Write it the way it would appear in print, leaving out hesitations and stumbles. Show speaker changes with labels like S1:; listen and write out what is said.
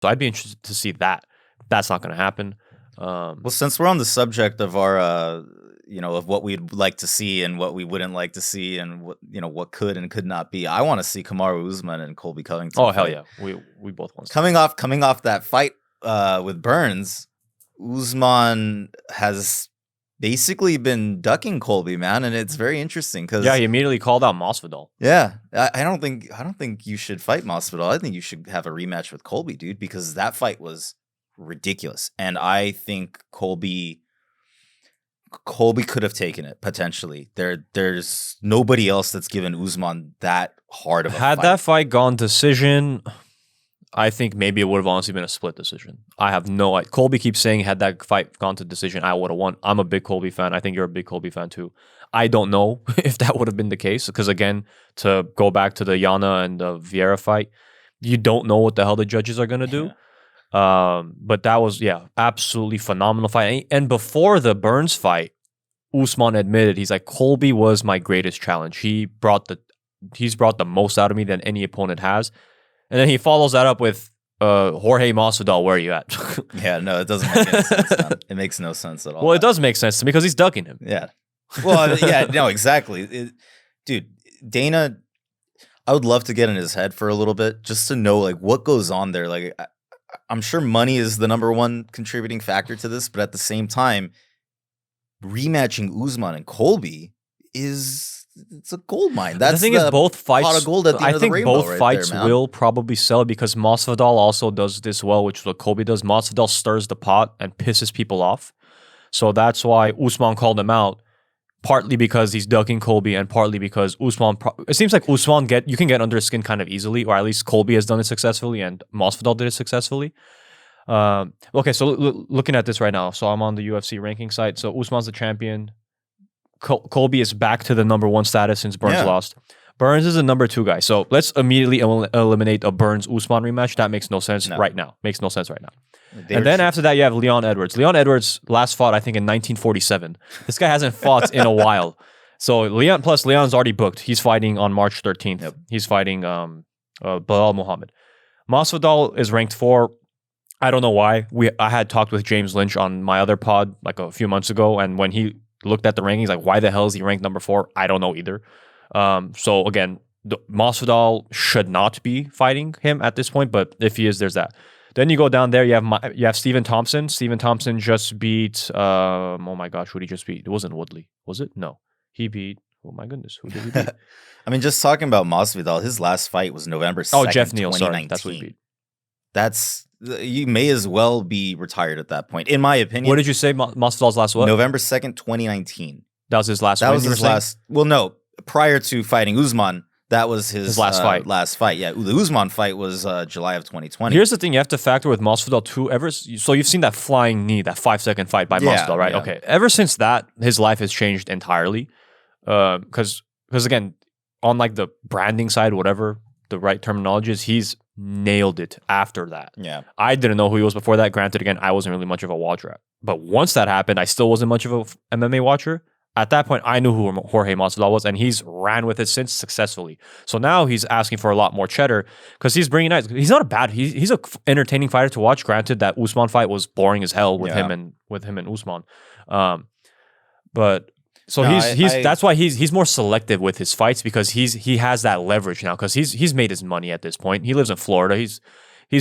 S1: So I'd be interested to see that. That's not going to happen.
S2: Well, since we're on the subject of our, of what we'd like to see and what we wouldn't like to see, and what could and could not be, I want to see Kamaru Usman and Colby Covington.
S1: Oh hell yeah, we both want to.
S2: Coming off that fight with Burns, Usman has basically been ducking Colby, man, and it's very interesting because
S1: he immediately called out Masvidal.
S2: Yeah, I don't think you should fight Masvidal. I think you should have a rematch with Colby, dude, because that fight was ridiculous, and I think Colby could have taken it potentially. There's nobody else that's given Usman that hard of a
S1: Had
S2: fight.
S1: that fight gone decision, I think maybe it would have honestly been a split decision. I have no idea. Colby keeps saying had that fight gone to decision, I would have won. I'm a big Colby fan. I think you're a big Colby fan too. I don't know if that would have been the case because, again, to go back to the Yana and the Vieira fight, you don't know what the hell the judges are going to do. But that was, absolutely phenomenal fight. And before the Burns fight, Usman admitted, he's like, Colby was my greatest challenge. He's brought the most out of me than any opponent has. And then he follows that up with Jorge Masvidal, where are you at?
S2: Yeah, no, it doesn't make any sense, man. It makes no sense at all.
S1: Well, it does make sense to me because he's ducking him.
S2: Yeah. Well, yeah, no, exactly. Dude, Dana, I would love to get in his head for a little bit just to know, like, what goes on there. Like, I'm sure money is the number one contributing factor to this, but at the same time, rematching Usman and Colby it's a gold mine. That's
S1: the thing is, both fights.
S2: Pot of gold at the end of the rainbow.
S1: I think both fights will probably sell because Masvidal also does this well, which is what Colby does. Masvidal stirs the pot and pisses people off, so that's why Usman called him out. Partly because he's ducking Colby, and partly because Usman. It seems like Usman you can get under his skin kind of easily, or at least Colby has done it successfully, and Masvidal did it successfully. Okay, so looking at this right now, so I'm on the UFC ranking site. So Usman's the champion. Colby is back to the number 1 status since Burns lost. Burns is a number 2 guy. So let's immediately eliminate a Burns-Usman rematch. That makes no sense right now. Makes no sense right now. And then after that, you have Leon Edwards. Leon Edwards last fought, I think, in 1947. This guy hasn't fought in a while. So Leon's already booked. He's fighting on March 13th. Yep. He's fighting Bilal Muhammad. Masvidal is ranked 4. I don't know why. I had talked with James Lynch on my other pod like a few months ago, and when he looked at the rankings, like, why the hell is he ranked number 4? I don't know either. So again, Masvidal should not be fighting him at this point, but if he is, there's that. Then you go down there, you have Stephen Thompson. Stephen Thompson just beat, oh my gosh, who did he just beat? It wasn't Woodley, was it? No. He beat, oh my goodness, who did he beat?
S2: I mean, just talking about Masvidal, his last fight was November 2nd,
S1: Oh, Jeff Neal,
S2: 2019.
S1: sorry, that's what he beat.
S2: You may as well be retired at that point, in my opinion.
S1: What did you say, Masvidal's last what?
S2: November 2nd, 2019.
S1: That was his last
S2: win? That was his last, well, no, prior to fighting Usman, that was his last fight. Yeah, the Usman fight was July of 2020.
S1: Here's the thing you have to factor with Masvidal too. So you've seen that flying knee, that 5-second fight by Masvidal, right? Yeah. Okay. Ever since that, his life has changed entirely. Because again, on like the branding side, whatever the right terminology is, he's nailed it after that.
S2: Yeah.
S1: I didn't know who he was before that. Granted, again, I wasn't really much of a watcher. But once that happened, I still wasn't much of a MMA watcher. At that point, I knew who Jorge Masvidal was, and he's ran with it since successfully. So now he's asking for a lot more cheddar because he's bringing out. He's not a bad. He's a entertaining fighter to watch. Granted, that Usman fight was boring as hell with him and Usman. But so that's why he's more selective with his fights because he has that leverage now because he's made his money at this point. He lives in Florida.